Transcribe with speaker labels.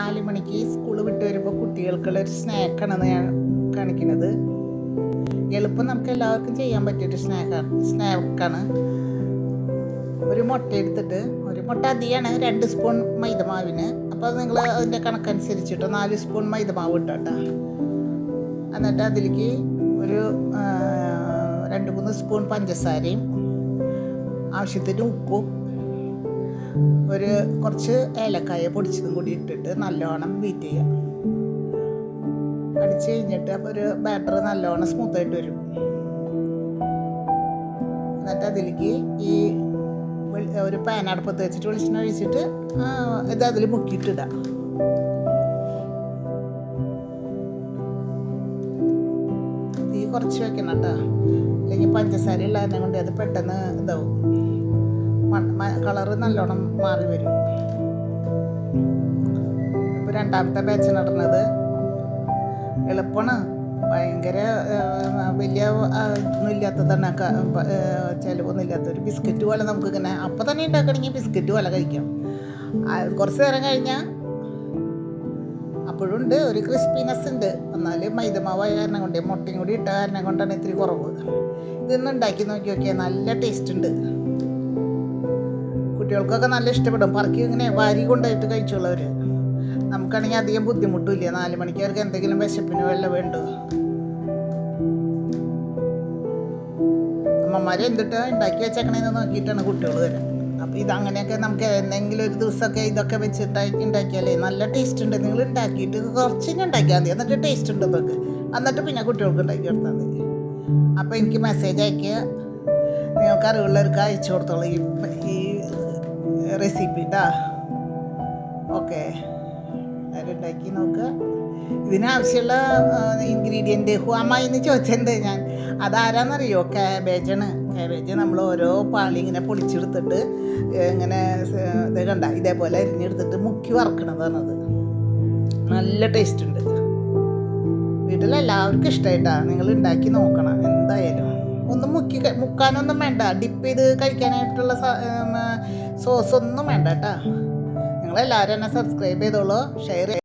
Speaker 1: 4 മണിക്ക് സ്കൂൾ വിട്ട് വരുമ്പോൾ കുട്ടികൾക്കുള്ളൊരു സ്നാക്കാണ് ഞാൻ കാണിക്കുന്നത്. എളുപ്പം നമുക്ക് എല്ലാവർക്കും ചെയ്യാൻ പറ്റിയൊരു സ്നാക്കാണ്. ഒരു മുട്ട എടുത്തിട്ട്, ഒരു മുട്ട അധികമാണ്, 2 സ്പൂൺ മൈദമാവിന്. അപ്പോൾ നിങ്ങൾ അതിൻ്റെ കണക്കനുസരിച്ചിട്ട് 4 സ്പൂൺ മൈദമാവ് ഇട്ടോ. എന്നിട്ട് അതിലേക്ക് ഒരു 2-3 സ്പൂൺ പഞ്ചസാരയും ആവശ്യത്തിന് ഉപ്പും കുറച്ച് ഏലക്കായ പൊടിച്ചതും കൂടി ഇട്ടിട്ട് നല്ലോണം ബീറ്റ് ചെയ്യാം. അടിച്ച് കഴിഞ്ഞിട്ട് അപ്പോൾ ഒരു ബാറ്റർ നല്ലോണം സ്മൂത്തായിട്ട് വരും. എന്നിട്ട് അതിലേക്ക് ഈ ഒരു പാൻ അടുപ്പത്ത് വെച്ചിട്ട് വെളിച്ചെണ്ണ ഒഴിച്ചിട്ട് ഇത് അതിൽ മുക്കിയിട്ടിടാം. തീ കുറച്ച് വെക്കണം കേട്ടോ, അല്ലെങ്കിൽ പഞ്ചസാര ഉള്ളതിനെ കൊണ്ട് അത് പെട്ടെന്ന് ഇതാവും, കളറ് നല്ലോണം മാറി വരും. ഇപ്പോൾ രണ്ടാമത്തെ ബാച്ച് നടന്നത് എളുപ്പമാണ്, ഭയങ്കര വലിയ ഒന്നും ഇല്ലാത്തതാണ്, ചിലവൊന്നും ഇല്ലാത്തൊരു ബിസ്ക്കറ്റ് പോലെ നമുക്ക് ഇങ്ങനെ അപ്പം തന്നെ ഉണ്ടാക്കണമെങ്കിൽ ബിസ്ക്കറ്റ് പോലെ കഴിക്കാം. കുറച്ച് നേരം കഴിഞ്ഞാൽ അപ്പോഴും ഉണ്ട് ഒരു ക്രിസ്പിനെസ് ഉണ്ട്. എന്നാലും മൈദമാവായ കാരണം കൊണ്ട്, മുട്ടയും കൂടി ഇട്ട കാരണം കൊണ്ടാണ് ഇത്തിരി കുറവ്. ഇതൊന്നും ഉണ്ടാക്കി നോക്കിയാൽ നല്ല ടേസ്റ്റ് ഉണ്ട്. കുട്ടികൾക്കൊക്കെ നല്ല ഇഷ്ടപ്പെടും. പറക്കി ഇങ്ങനെ വാരി കൊണ്ടുപോയിട്ട് കഴിച്ചുള്ളവർ. നമുക്കാണെങ്കിൽ അധികം ബുദ്ധിമുട്ടില്ല. 4 മണിക്ക് അവർക്ക് എന്തെങ്കിലും വിശപ്പിന് വല്ല വേണ്ടു. അമ്മമാർ എന്തിട്ട് ഉണ്ടാക്കി വെച്ചേക്കണേന്ന് നോക്കിയിട്ടാണ് കുട്ടികൾ വരാൻ. അപ്പോൾ ഇതങ്ങനെയൊക്കെ നമുക്ക് എന്തെങ്കിലും ഒരു ദിവസമൊക്കെ ഇതൊക്കെ വെച്ചിട്ട് ഉണ്ടാക്കിയാലേ നല്ല ടേസ്റ്റ് ഉണ്ട്. നിങ്ങൾ ഉണ്ടാക്കിയിട്ട് കുറച്ചിങ്ങനെ ഉണ്ടാക്കിയാൽ മതി, എന്നിട്ട് ടേസ്റ്റ് ഉണ്ട് ഇതൊക്കെ. എന്നിട്ട് പിന്നെ കുട്ടികൾക്ക് ഉണ്ടാക്കി കൊടുത്താൽ മതി. അപ്പോൾ എനിക്ക് മെസ്സേജ് അയക്കുക, നിങ്ങൾക്ക് അറിവുള്ളവർക്ക് അയച്ചു കൊടുത്തോളൂ ഈ റെസിപ്പി കേട്ടോ. ഓക്കെ, ഉണ്ടാക്കി നോക്കുക. ഇതിനാവശ്യമുള്ള ഇൻഗ്രീഡിയൻറ്റ് അമ്മായി എന്ന് ചോദിച്ചിട്ടുണ്ട് ഞാൻ. അതാരാന്നറിയോ? ക്യാബേജാണ്. ക്യാബേജ് നമ്മൾ ഓരോ പാളി ഇങ്ങനെ പൊളിച്ചെടുത്തിട്ട് ഇങ്ങനെ ഇത് കണ്ട ഇതേപോലെ അരിഞ്ഞെടുത്തിട്ട് മുക്കി വറക്കണതാണത്. നല്ല ടേസ്റ്റ് ഉണ്ട്. വീട്ടിലെല്ലാവർക്കും ഇഷ്ടമായിട്ടാണ്. നിങ്ങൾ ഉണ്ടാക്കി നോക്കണം എന്തായാലും. ഒന്നും മുക്കാനൊന്നും വേണ്ട, ഡിപ്പ് ചെയ്ത് കഴിക്കാനായിട്ടുള്ള സോസൊന്നും വേണ്ട കേട്ടോ. നിങ്ങളെല്ലാവരും എന്നെ സബ്സ്ക്രൈബ് ചെയ്തോളൂ, ഷെയർ